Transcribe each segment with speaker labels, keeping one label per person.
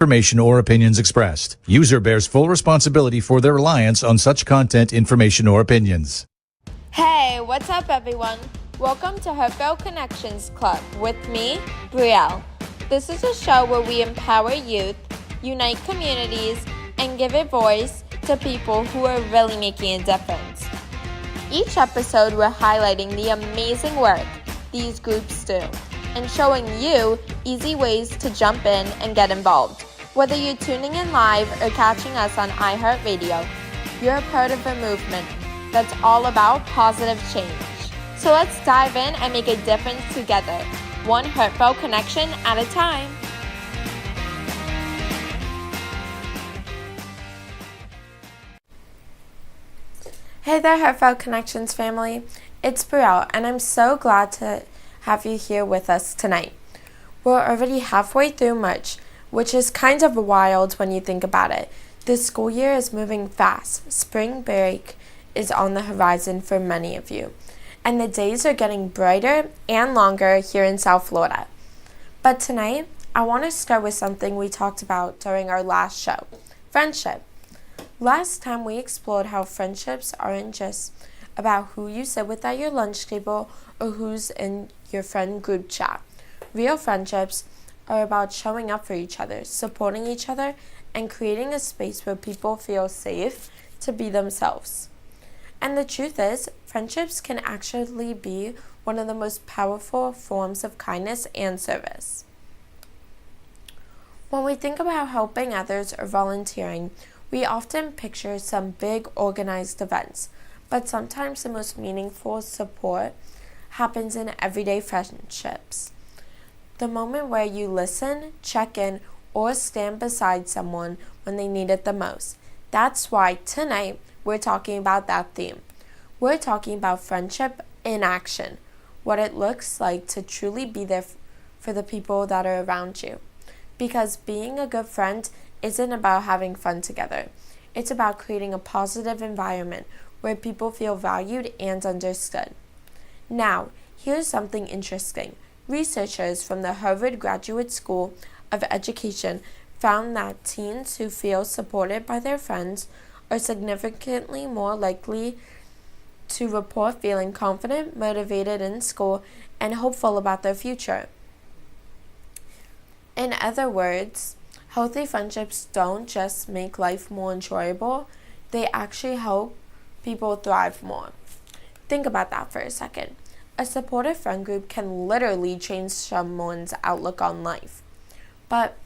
Speaker 1: information or opinions expressed. User bears full responsibility for their reliance on such content, information, or opinions.
Speaker 2: Hey, what's up, everyone? Welcome to Heartfelt Connections Club with me, Brielle. This is a show where we empower youth, unite communities, and give a voice to people who are really making a difference. Each episode, we're highlighting the amazing work these groups do and showing you easy ways to jump in and get involved. Whether you're tuning in live or catching us on iHeartRadio, you're a part of a movement that's all about positive change. So let's dive in and make a difference together, one heartfelt connection at a time. Hey there, Heartfelt Connections family. It's Brielle, and I'm so glad to have you here with us tonight. We're already halfway through March, which is kind of wild when you think about it. The school year is moving fast. Spring break is on the horizon for many of you, and the days are getting brighter and longer here in South Florida. But tonight, I want to start with something we talked about during our last show, friendship. Last time we explored how friendships aren't just about who you sit with at your lunch table or who's in your friend group chat. Real friendships are about showing up for each other, supporting each other, and creating a space where people feel safe to be themselves. And the truth is, friendships can actually be one of the most powerful forms of kindness and service. When we think about helping others or volunteering, we often picture some big organized events, but sometimes the most meaningful support happens in everyday friendships. The moment where you listen, check in, or stand beside someone when they need it the most. That's why tonight we're talking about that theme. We're talking about friendship in action, what it looks like to truly be there for the people that are around you. Because being a good friend isn't about having fun together. It's about creating a positive environment where people feel valued and understood. Now, here's something interesting. Researchers from the Harvard Graduate School of Education found that teens who feel supported by their friends are significantly more likely to report feeling confident, motivated in school, and hopeful about their future. In other words, healthy friendships don't just make life more enjoyable, they actually help people thrive more. Think about that for a second. A supportive friend group can literally change someone's outlook on life. But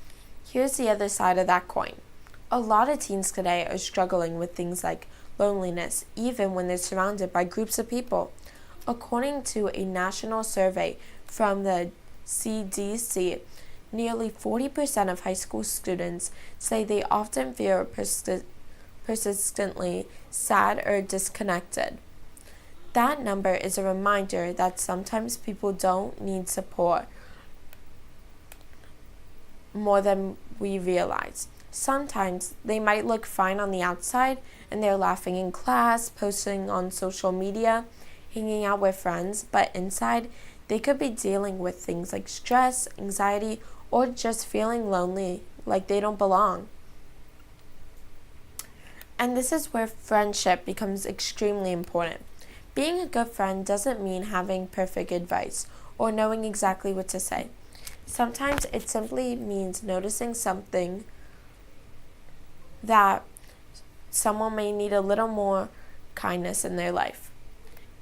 Speaker 2: here's the other side of that coin. A lot of teens today are struggling with things like loneliness, even when they're surrounded by groups of people. According to a national survey from the CDC, nearly 40% of high school students say they often feel persistently sad or disconnected. That number is a reminder that sometimes people don't need support more than we realize. Sometimes they might look fine on the outside and they're laughing in class, posting on social media, hanging out with friends, but inside they could be dealing with things like stress, anxiety, or just feeling lonely, like they don't belong. And this is where friendship becomes extremely important. Being a good friend doesn't mean having perfect advice or knowing exactly what to say. Sometimes it simply means noticing something that someone may need a little more kindness in their life.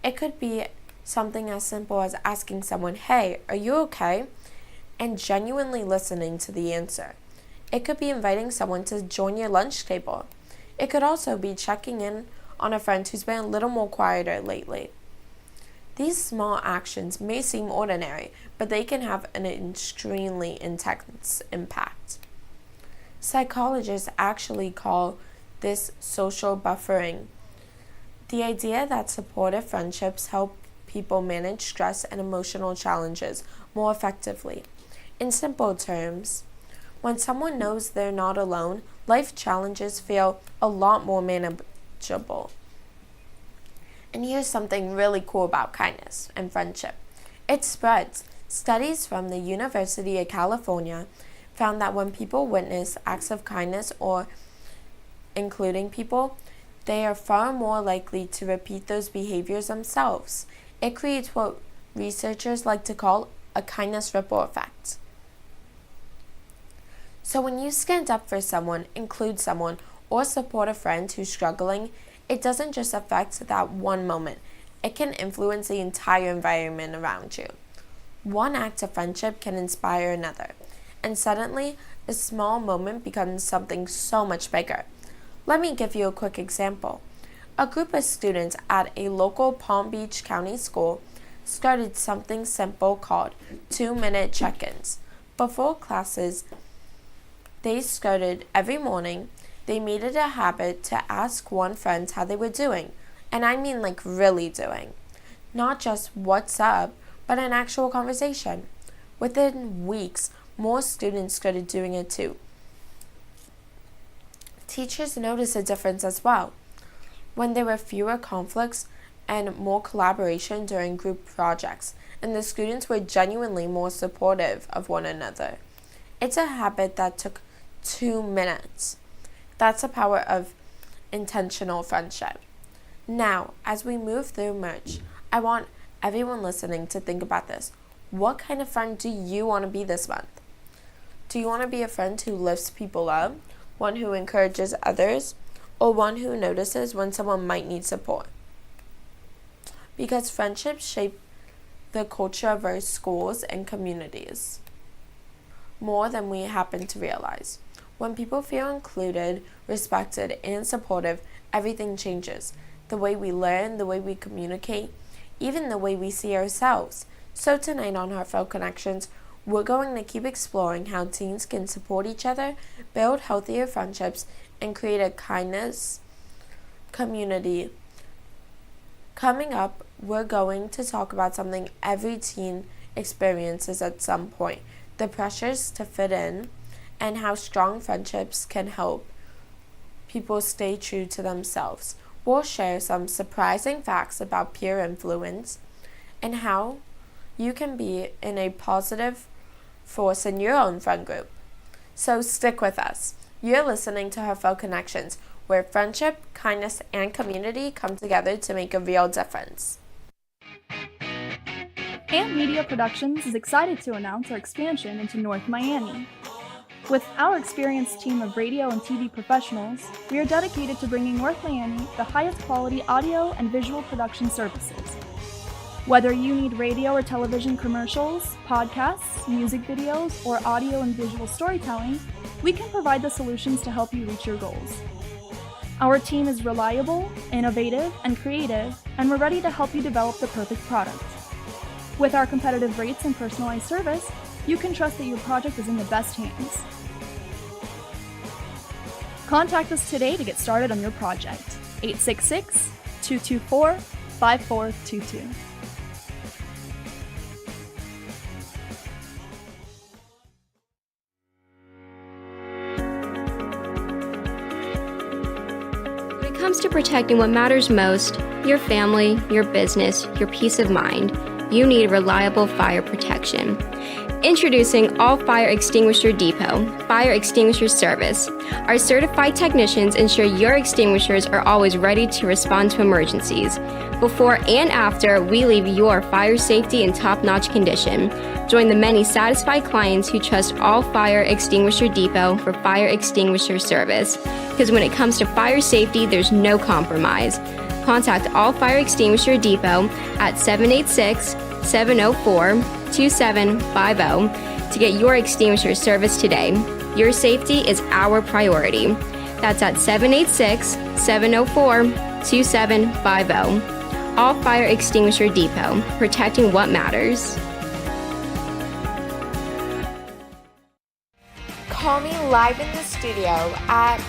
Speaker 2: It could be something as simple as asking someone, "Hey, are you okay?" and genuinely listening to the answer. It could be inviting someone to join your lunch table. It could also be checking in on a friend who's been a little more quieter lately. These small actions may seem ordinary, but they can have an extremely intense impact. Psychologists actually call this social buffering. The idea that supportive friendships help people manage stress and emotional challenges more effectively. In simple terms, when someone knows they're not alone, life challenges feel a lot more manageable. And here's something really cool about kindness and friendship. It spreads. Studies from the University of California found that when people witness acts of kindness or including people, they are far more likely to repeat those behaviors themselves. It creates what researchers like to call a kindness ripple effect. So when you stand up for someone, include someone, or support a friend who's struggling, it doesn't just affect that one moment. It can influence the entire environment around you. One act of friendship can inspire another, and suddenly, a small moment becomes something so much bigger. Let me give you a quick example. A group of students at a local Palm Beach County school started something simple called 2-minute check-ins. Before classes, they started every morning. They made it a habit to ask one friend how they were doing, and I mean like really doing. Not just what's up, but an actual conversation. Within weeks, more students started doing it too. Teachers noticed a difference as well. When there were fewer conflicts and more collaboration during group projects, and the students were genuinely more supportive of one another. It's a habit that took 2 minutes. That's the power of intentional friendship. Now, as we move through March, I want everyone listening to think about this. What kind of friend do you want to be this month? Do you want to be a friend who lifts people up, one who encourages others, or one who notices when someone might need support? Because friendships shape the culture of our schools and communities more than we happen to realize. When people feel included, respected, and supportive, everything changes. The way we learn, the way we communicate, even the way we see ourselves. So tonight on Heartfelt Connections, we're going to keep exploring how teens can support each other, build healthier friendships, and create a kindness community. Coming up, we're going to talk about something every teen experiences at some point, the pressures to fit in, and how strong friendships can help people stay true to themselves. We'll share some surprising facts about peer influence and how you can be in a positive force in your own friend group. So stick with us. You're listening to Heartfelt Connections, where friendship, kindness, and community come together to make a real difference.
Speaker 3: Amp Media Productions is excited to announce our expansion into North Miami. With our experienced team of radio and TV professionals, we are dedicated to bringing North Miami the highest quality audio and visual production services. Whether you need radio or television commercials, podcasts, music videos, or audio and visual storytelling, we can provide the solutions to help you reach your goals. Our team is reliable, innovative, and creative, and we're ready to help you develop the perfect product. With our competitive rates and personalized service, you can trust that your project is in the best hands. Contact us today to get started on your project. 866-224-5422.
Speaker 4: When it comes to protecting what matters most, your family, your business, your peace of mind, you need reliable fire protection. Introducing All Fire Extinguisher Depot, Fire Extinguisher Service. Our certified technicians ensure your extinguishers are always ready to respond to emergencies. Before and after, we leave your fire safety in top-notch condition. Join the many satisfied clients who trust All Fire Extinguisher Depot for fire extinguisher service. Because when it comes to fire safety, there's no compromise. Contact All Fire Extinguisher Depot at 786-704-2750 to get your extinguisher service today. Your safety is our priority. That's at 786-704-2750. All Fire Extinguisher Depot, protecting what matters.
Speaker 2: Call me live in the studio at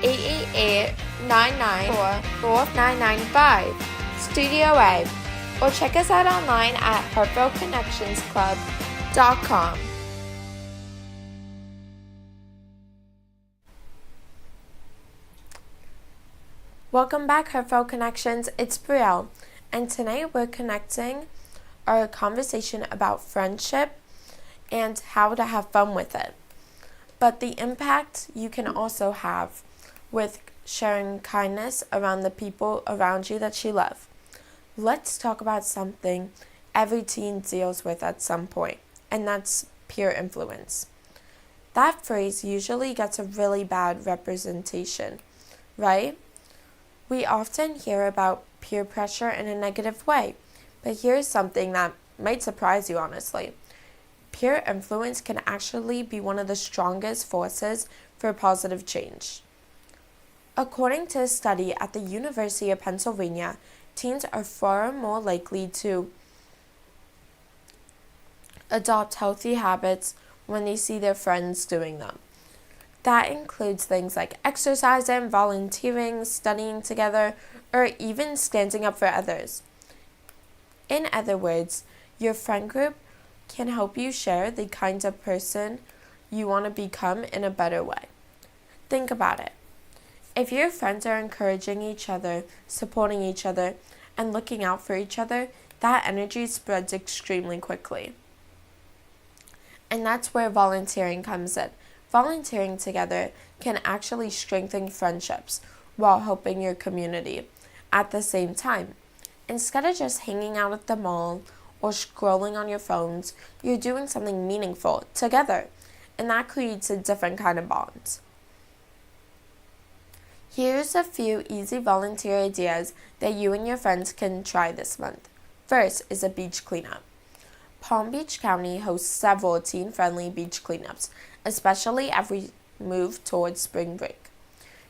Speaker 2: 888-994-4995, Studio A, or check us out online at heartfeltconnectionsclub.com. Welcome back, Heartfelt Connections. It's Brielle, and tonight we're connecting our conversation about friendship and how to have fun with it. but the impact you can also have with sharing kindness around the people around you that you love. Let's talk about something every teen deals with at some point, and that's peer influence. That phrase usually gets a really bad representation, right? We often hear about peer pressure in a negative way, but here's something that might surprise you, honestly. Peer influence can actually be one of the strongest forces for positive change. According to a study at the University of Pennsylvania, teens are far more likely to adopt healthy habits when they see their friends doing them. That includes things like exercising, volunteering, studying together, or even standing up for others. In other words, your friend group can help you share the kind of person you want to become in a better way. Think about it. If your friends are encouraging each other, supporting each other, and looking out for each other, that energy spreads extremely quickly. And that's where volunteering comes in. Volunteering together can actually strengthen friendships while helping your community at the same time. Instead of just hanging out at the mall or scrolling on your phones, you're doing something meaningful together, and that creates a different kind of bond. Here's a few easy volunteer ideas that you and your friends can try this month. First is a beach cleanup. Palm Beach County hosts several teen-friendly beach cleanups, especially as we move towards spring break.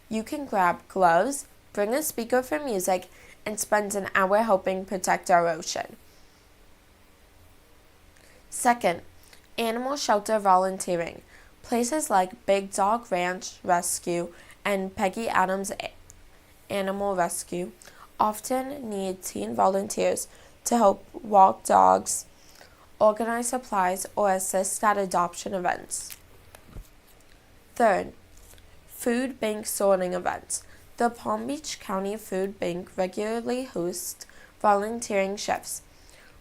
Speaker 2: You can grab gloves, bring a speaker for music, and spend an hour helping protect our ocean. Second, animal shelter volunteering. Places like Big Dog Ranch Rescue and Peggy Adams Animal Rescue often need teen volunteers to help walk dogs, organize supplies, or assist at adoption events. Third, food bank sorting events. The Palm Beach County Food Bank regularly hosts volunteering shifts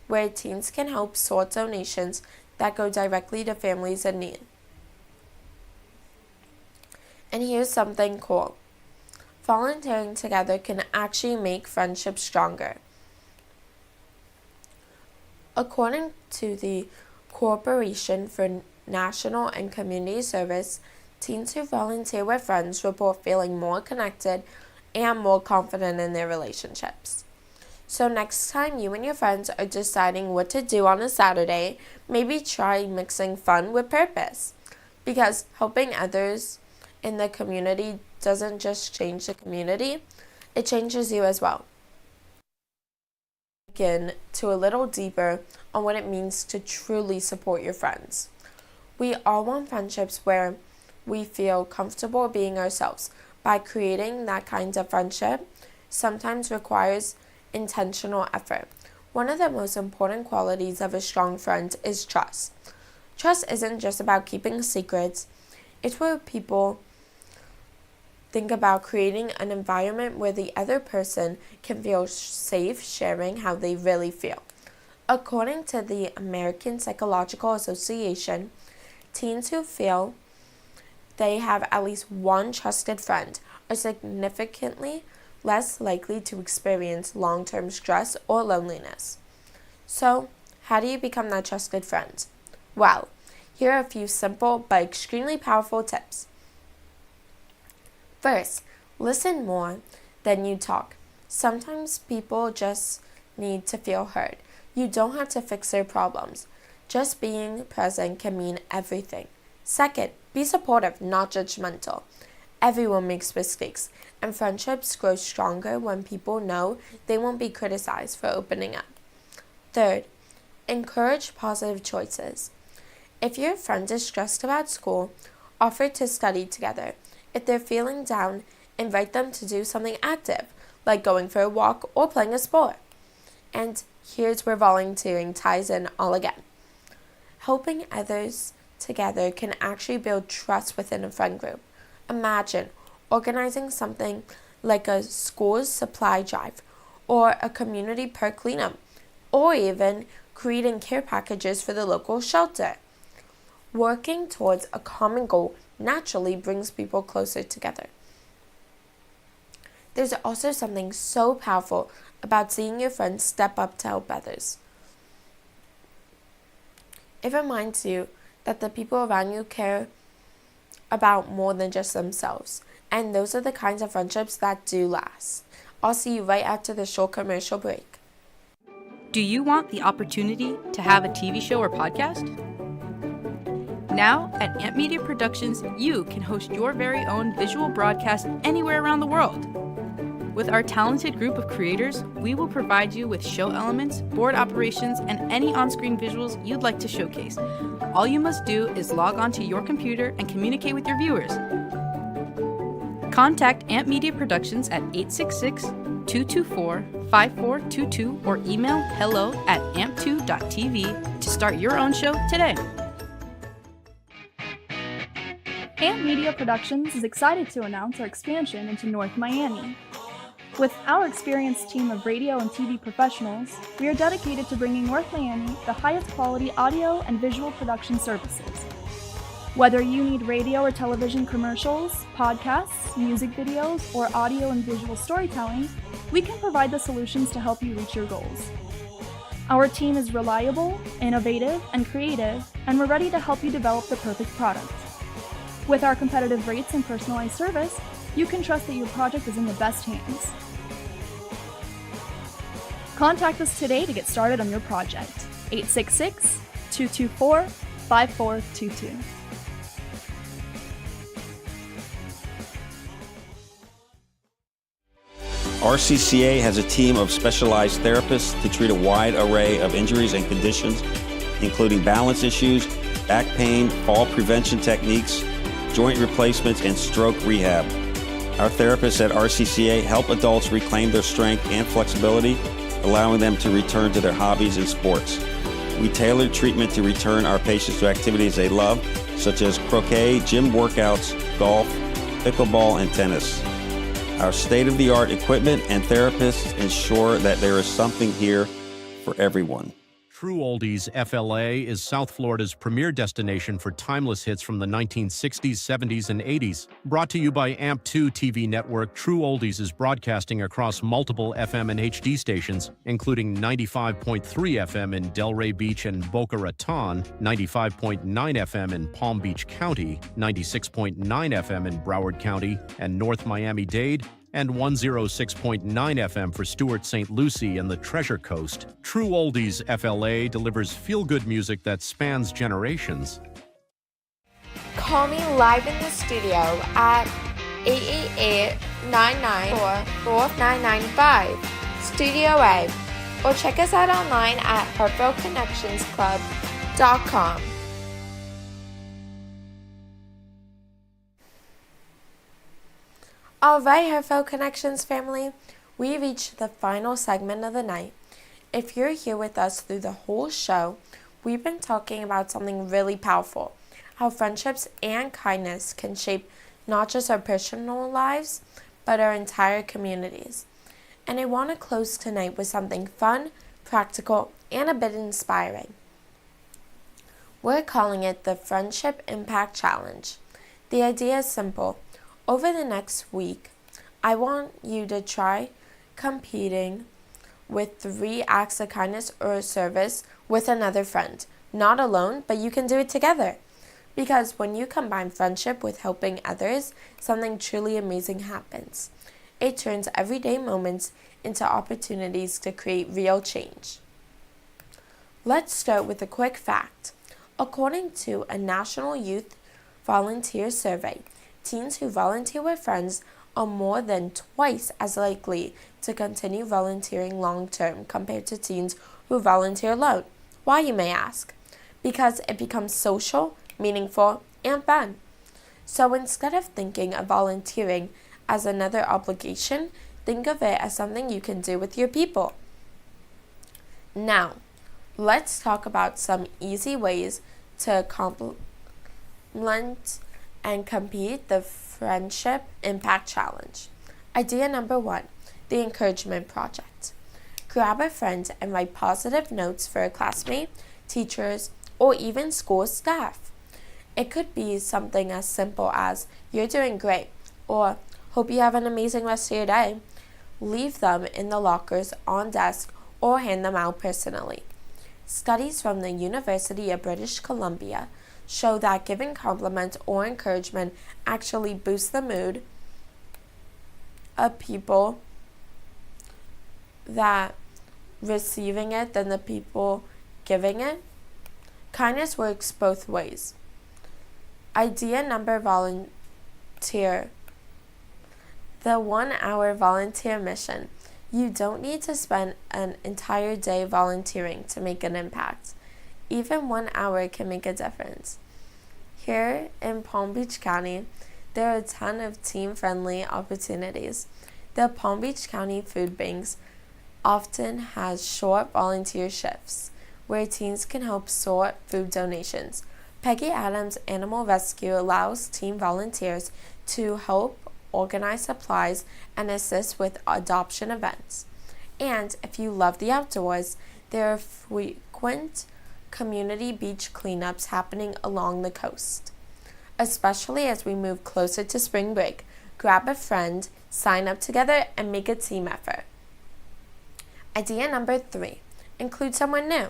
Speaker 2: where teens can help sort donations that go directly to families in need. And here's something cool. Volunteering together can actually make friendships stronger. According to the Corporation for National and Community Service, teens who volunteer with friends report feeling more connected and more confident in their relationships. So next time you and your friends are deciding what to do on a Saturday, maybe try mixing fun with purpose. Because helping others in the community doesn't just change the community, it changes you as well. Begin to a little deeper on what it means to truly support your friends. We all want friendships where we feel comfortable being ourselves. By creating that kind of friendship sometimes requires intentional effort. One of the most important qualities of a strong friend is trust. Trust isn't just about keeping secrets. It's where people think about creating an environment where the other person can feel safe sharing how they really feel. According to the American Psychological Association, teens who feel they have at least one trusted friend are significantly less likely to experience long-term stress or loneliness. So, how do you become that trusted friend? Well, here are a few simple but extremely powerful tips. First, listen more than you talk. Sometimes people just need to feel heard. You don't have to fix their problems. Just being present can mean everything. Second, be supportive, not judgmental. Everyone makes mistakes, and friendships grow stronger when people know they won't be criticized for opening up. Third, encourage positive choices. If your friend is stressed about school, offer to study together. If they're feeling down, invite them to do something active, like going for a walk or playing a sport. And here's where volunteering ties in all again. Helping others together can actually build trust within a friend group. Imagine organizing something like a school's supply drive or a community park cleanup, or even creating care packages for the local shelter. Working towards a common goal naturally brings people closer together. There's also something so powerful about seeing your friends step up to help others. It reminds you that the people around you care about more than just themselves, and those are the kinds of friendships that do last. I'll see you right after the short commercial break.
Speaker 5: Do you want the opportunity to have a TV show or podcast? Now, at Amp Media Productions, you can host your very own visual broadcast anywhere around the world. With our talented group of creators, we will provide you with show elements, board operations, and any on-screen visuals you'd like to showcase. All you must do is log onto your computer and communicate with your viewers. Contact Amp Media Productions at 866-224-5422 or email hello@amp2.tv to start your own show today.
Speaker 3: Amp Media Productions is excited to announce our expansion into North Miami. With our experienced team of radio and TV professionals, we are dedicated to bringing North Miami the highest quality audio and visual production services. Whether you need radio or television commercials, podcasts, music videos, or audio and visual storytelling, we can provide the solutions to help you reach your goals. Our team is reliable, innovative, and creative, and we're ready to help you develop the perfect product. With our competitive rates and personalized service, you can trust that your project is in the best hands. Contact us today to get started on your project. 866-224-5422.
Speaker 6: RCCA has a team of specialized therapists to treat a wide array of injuries and conditions, including balance issues, back pain, fall prevention techniques, joint replacements, and stroke rehab. Our therapists at RCCA help adults reclaim their strength and flexibility, allowing them to return to their hobbies and sports. We tailor treatment to return our patients to activities they love, such as croquet, gym workouts, golf, pickleball, and tennis. Our state-of-the-art equipment and therapists ensure that there is something here for everyone.
Speaker 7: True Oldies FLA is South Florida's premier destination for timeless hits from the 1960s, 70s, and 80s. Brought to you by AMP2 TV network, True Oldies is broadcasting across multiple FM and HD stations, including 95.3 FM in Delray Beach and Boca Raton, 95.9 FM in Palm Beach County, 96.9 FM in Broward County and North Miami-Dade, and 106.9 FM for Stuart St. Lucie and the Treasure Coast. True Oldies FLA delivers feel-good music that spans generations.
Speaker 2: Call me live in the studio at 888-994-4995, Studio A, or check us out online at heartfeltconnectionsclub.com. Alright, Heartfelt Connections family, we reached the final segment of the night. If you're here with us through the whole show, we've been talking about something really powerful, how friendships and kindness can shape not just our personal lives, but our entire communities. And I want to close tonight with something fun, practical, and a bit inspiring. We're calling it the Friendship Impact Challenge. The idea is simple. Over the next week, I want you to try competing with 3 acts of kindness or service with another friend. Not alone, but you can do it together. Because when you combine friendship with helping others, something truly amazing happens. It turns everyday moments into opportunities to create real change. Let's start with a quick fact. According to a National Youth Volunteer Survey, teens who volunteer with friends are more than twice as likely to continue volunteering long-term compared to teens who volunteer alone. Why, you may ask? Because it becomes social, meaningful, and fun. So instead of thinking of volunteering as another obligation, think of it as something you can do with your people. Now, let's talk about some easy ways to complement and compete the Friendship Impact Challenge. Idea number 1, the Encouragement Project. Grab a friend and write positive notes for a classmate, teachers, or even school staff. It could be something as simple as, "You're doing great," or "Hope you have an amazing rest of your day." Leave them in the lockers, on desk, or hand them out personally. Studies from the University of British Columbia show that giving compliments or encouragement actually boosts the mood of people that receiving it than the people giving it. Kindness works both ways. Idea number volunteer. The 1-hour volunteer mission. You don't need to spend an entire day volunteering to make an impact. Even 1 hour can make a difference. Here in Palm Beach County, there are a ton of team-friendly opportunities. The Palm Beach County Food Banks often has short volunteer shifts where teens can help sort food donations. Peggy Adams Animal Rescue allows team volunteers to help organize supplies and assist with adoption events. And if you love the outdoors, there are frequent community beach cleanups happening along the coast. Especially as we move closer to spring break, grab a friend, sign up together, and make a team effort. Idea number 3, include someone new.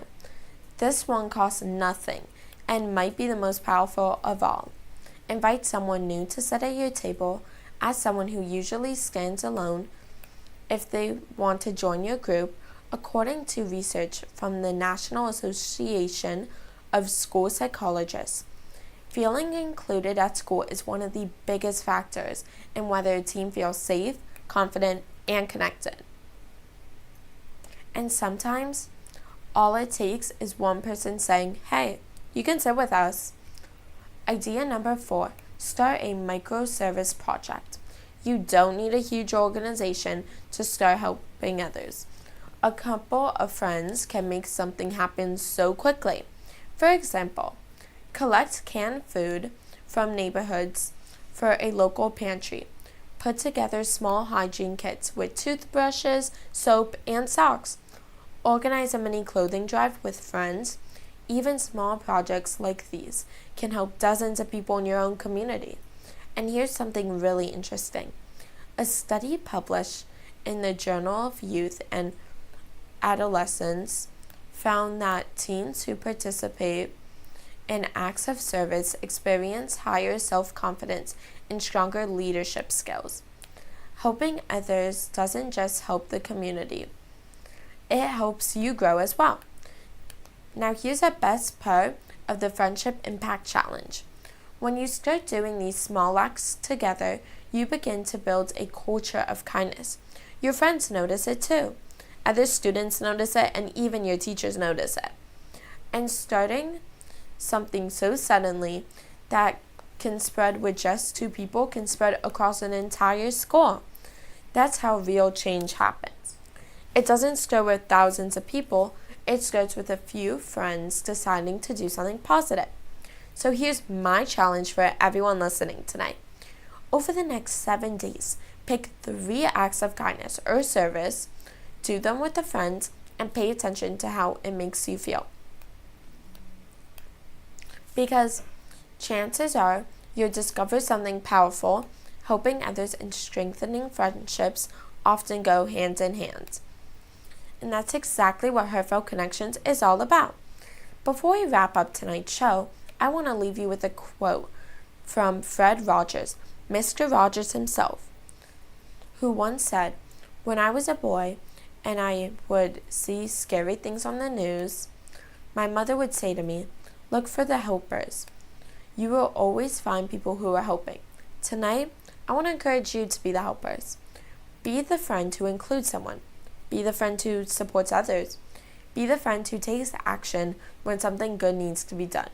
Speaker 2: This one costs nothing and might be the most powerful of all. Invite someone new to sit at your table. Ask someone who usually stands alone if they want to join your group. According to research from the National Association of School Psychologists, feeling included at school is one of the biggest factors in whether a team feels safe, confident, and connected. And sometimes, all it takes is one person saying, "Hey, you can sit with us." Idea number 4, start a microservice project. You don't need a huge organization to start helping others. A couple of friends can make something happen so quickly. For example, collect canned food from neighborhoods for a local pantry. Put together small hygiene kits with toothbrushes, soap, and socks. Organize a mini clothing drive with friends. Even small projects like these can help dozens of people in your own community. And here's something really interesting. A study published in the Journal of Youth and Adolescence found that teens who participate in acts of service experience higher self-confidence and stronger leadership skills. Helping others doesn't just help the community, it helps you grow as well. Now here's the best part of the Friendship Impact Challenge. When you start doing these small acts together, you begin to build a culture of kindness. Your friends notice it too. Other students notice it, and even your teachers notice it. And starting something so suddenly that can spread with just 2 people can spread across an entire school. That's how real change happens. It doesn't start with thousands of people. It starts with a few friends deciding to do something positive. So here's my challenge for everyone listening tonight. Over the next 7 days, pick 3 acts of kindness or service, do them with a friend, and pay attention to how it makes you feel. Because chances are you'll discover something powerful. Helping others and strengthening friendships often go hand in hand. And that's exactly what Heartfelt Connections is all about. Before we wrap up tonight's show, I want to leave you with a quote from Fred Rogers, Mr. Rogers himself, who once said, "When I was a boy and I would see scary things on the news, my mother would say to me, 'Look for the helpers. You will always find people who are helping.' Tonight, I want to encourage you to be the helpers. Be the friend who includes someone. Be the friend who supports others. Be the friend who takes action when something good needs to be done.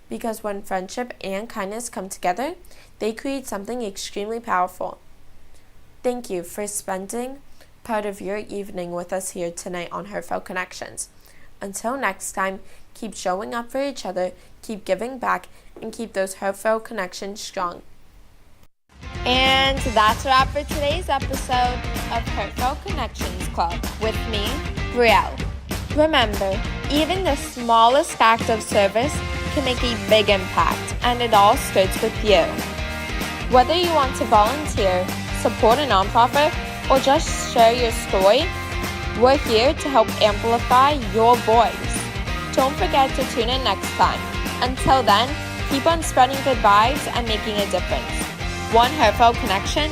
Speaker 2: Because when friendship and kindness come together, they create something extremely powerful." Thank you for spending part of your evening with us here tonight on Heartfelt Connections. Until next time, keep showing up for each other, keep giving back, and keep those heartfelt connections strong. And that's a wrap for today's episode of Heartfelt Connections Club with me, Brielle. Remember, even the smallest act of service can make a big impact, and it all starts with you. Whether you want to volunteer, support a nonprofit, or just share your story, we're here to help amplify your voice. Don't forget to tune in next time. Until then, keep on spreading good vibes and making a difference. One Heartfelt Connection